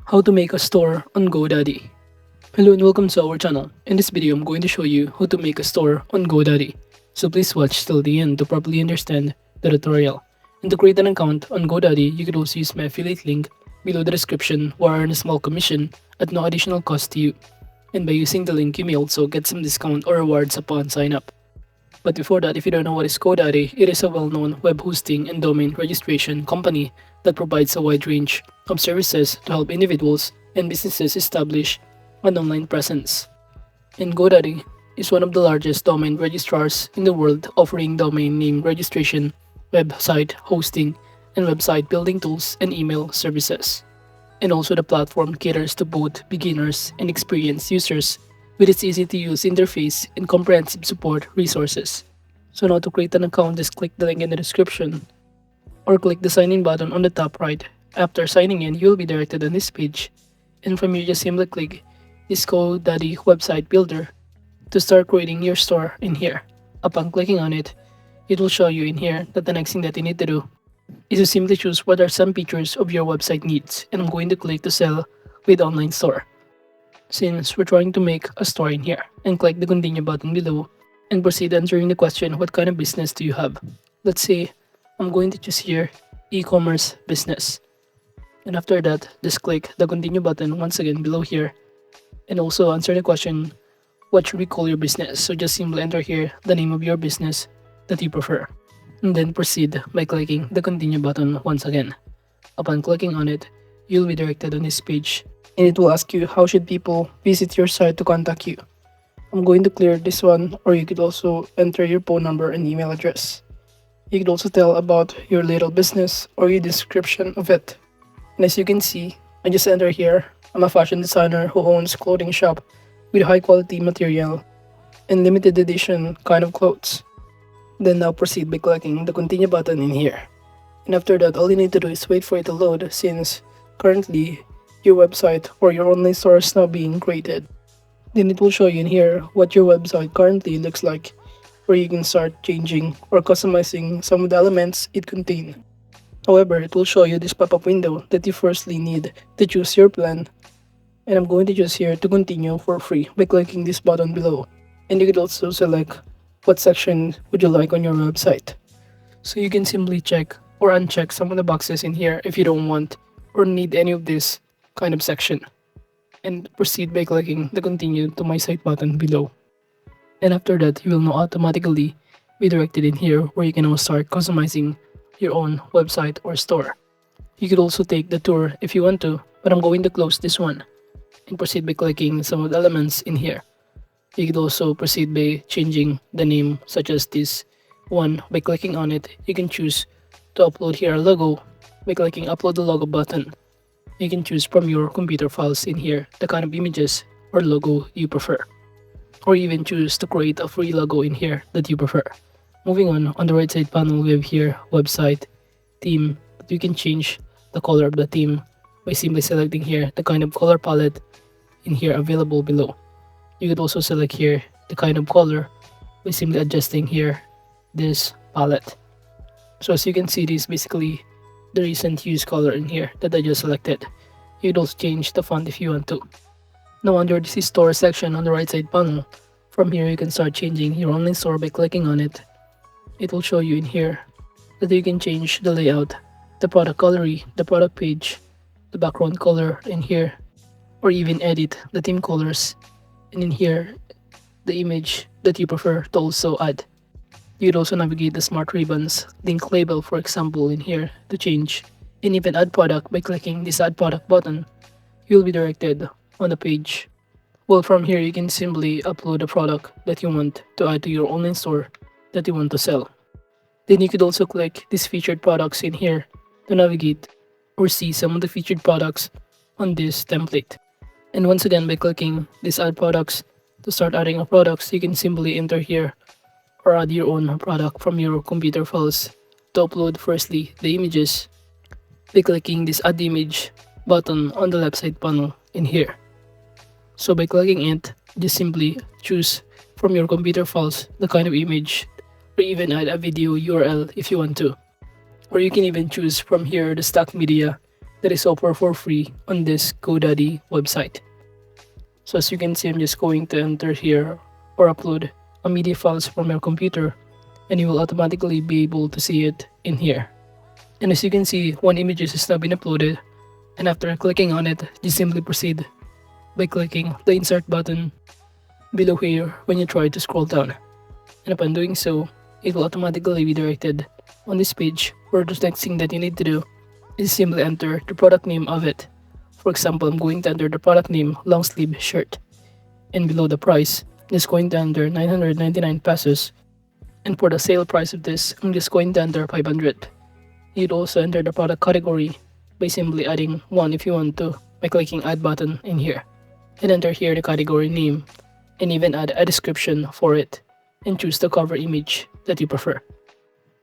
How to make a store on Godaddy. Hello and welcome to our channel. In this video, I'm going to show you how to make a store on Godaddy. So please watch till the end to properly understand the tutorial. And to create an account on Godaddy, you could also use my affiliate link below the description where I earn a small commission at no additional cost to you. And by using the link, you may also get some discount or rewards upon sign up. But before that, if you don't know what is Godaddy, it is a well-known web hosting and domain registration company that provides a wide range of services to help individuals and businesses establish an online presence. And Godaddy is one of the largest domain registrars in the world, offering domain name registration, website hosting, and website building tools and email services. And also the platform caters to both beginners and experienced users with its easy-to-use interface and comprehensive support resources. So now to create an account, just click the link in the description or click the sign in button on the top right. After signing in, you'll be directed on this page, and from here just simply click this Godaddy website builder to start creating your store in here. Upon clicking on it, it will show you in here that the next thing that you need to do is to simply choose what are some features of your website needs, and I'm going to click to sell with online store, since we're trying to make a store in here, and click the continue button below and proceed answering the question, what kind of business do you have? Let's say I'm going to choose here e-commerce business, and after that just click the continue button once again below here and also answer the question, what should we call your business? So just simply enter here the name of your business that you prefer, and then proceed by clicking the continue button once again. Upon clicking on it, you'll be directed on this page, and it will ask you how should people visit your site to contact you. I'm going to clear this one, or you could also enter your phone number and email address. You could also tell about your little business or your description of it. And as you can see, I just enter here, I'm a fashion designer who owns clothing shop with high quality material and limited edition kind of clothes. Then now proceed by clicking the continue button in here. And after that, all you need to do is wait for it to load, since currently your website or your online store is now being created. Then it will show you in here what your website currently looks like, where you can start changing or customizing some of the elements it contains. However, it will show you this pop-up window that you firstly need to choose your plan, and I'm going to choose here to continue for free by clicking this button below. And you could also select what section would you like on your website. So you can simply check or uncheck some of the boxes in here if you don't want or need any of this kind of section, and proceed by clicking the continue to my site button below. And after that, you will now automatically be directed in here where you can now start customizing your own website or store. You could also take the tour if you want to, but I'm going to close this one and proceed by clicking some of the elements in here. You could also proceed by changing the name, such as this one. By clicking on it, you can choose to upload here a logo by clicking upload the logo button. You can choose from your computer files in here the kind of images or logo you prefer, or even choose to create a free logo in here that you prefer. Moving on the right side panel, we have here website theme. You can change the color of the theme by simply selecting here the kind of color palette in here available below. You could also select here the kind of color by simply adjusting here this palette. So as you can see, this is basically the recent use color in here that I just selected. You could also change the font if you want to. Now under this store section on the right side panel, from here you can start changing your online store by clicking on it. It will show you in here that you can change the layout, the product gallery, the product page, the background color in here, or even edit the theme colors, and in here the image that you prefer to also add. You could also navigate the smart ribbons, link label for example in here to change, and even add product by clicking this add product button. You'll be directed on the page. Well, from here you can simply upload a product that you want to add to your online store that you want to sell. Then you could also click these featured products in here to navigate or see some of the featured products on this template. And once again, by clicking this add products to start adding a products, you can simply enter here or add your own product from your computer files. To upload firstly the images by clicking this add image button on the left side panel in here. So by clicking it, just simply choose from your computer files the kind of image, or even add a video URL if you want to. Or you can even choose from here the stock media that is offered for free on this Godaddy website. So as you can see, I'm just going to enter here or upload a media files from your computer, and you will automatically be able to see it in here. And as you can see, one image has now been uploaded, and after clicking on it, just simply proceed by clicking the insert button below here when you try to scroll down. And upon doing so, it will automatically be directed on this page where the next thing that you need to do is simply enter the product name of it. For example, I'm going to enter the product name long sleeve shirt, and below the price, I'm just going to enter 999 pesos, and for the sale price of this, I'm just going to enter 500. You'd also enter the product category by simply adding one if you want to by clicking add button in here, and enter here the category name, and even add a description for it, and choose the cover image that you prefer.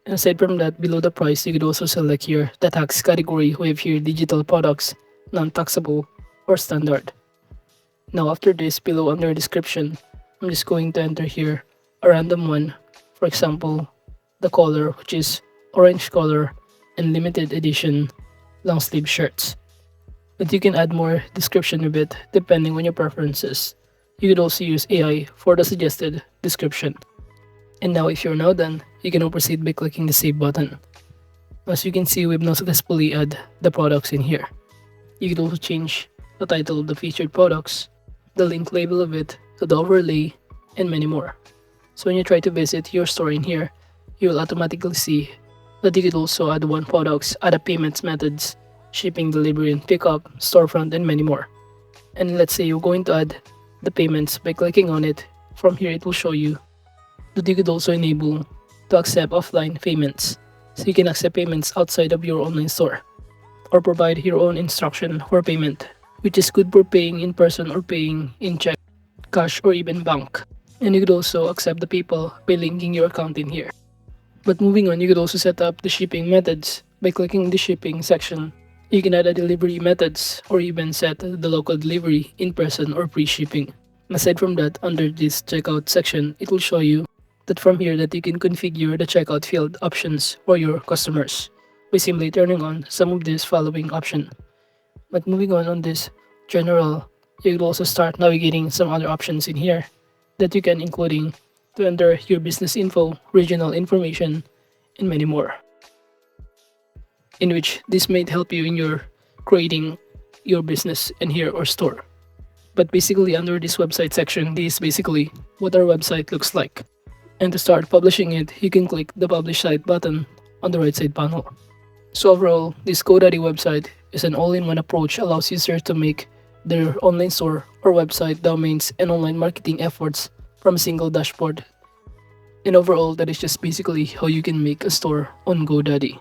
And aside from that, below the price, you could also select here the tax category. We have here digital products, non-taxable, or standard. Now after this, below under description, I'm just going to enter here a random one. For example, the color, which is orange color and limited edition long sleeve shirts. But you can add more description of it depending on your preferences. You could also use AI for the suggested description. And now if you're now done, you can now proceed by clicking the save button. As you can see, we've now successfully added the products in here. You can also change the title of the featured products, the link label of it, the overlay, and many more. So when you try to visit your store in here, you will automatically see that you could also add one products, add a payments methods, shipping, delivery, and pickup, storefront, and many more. And let's say you're going to add the payments by clicking on it. From here, it will show you that you could also enable to accept offline payments. So you can accept payments outside of your online store, or provide your own instruction for payment, which is good for paying in person or paying in check, cash, or even bank. And you could also accept the PayPal by linking your account in here. But moving on, you could also set up the shipping methods by clicking the shipping section. You can add a delivery methods or even set the local delivery, in person, or free shipping. Aside from that, under this checkout section, it will show you that from here that you can configure the checkout field options for your customers by simply turning on some of these following options. But moving on this general, you will also start navigating some other options in here that you can, including to enter your business info, regional information, and many more, in which this may help you in your creating your business in here or store. But basically under this website section, this is basically what our website looks like. And to start publishing it, you can click the publish site button on the right side panel. So overall, this Godaddy website is an all-in-one approach, allows users to make their online store or website domains and online marketing efforts from a single dashboard. And overall, that is just basically how you can make a store on Godaddy.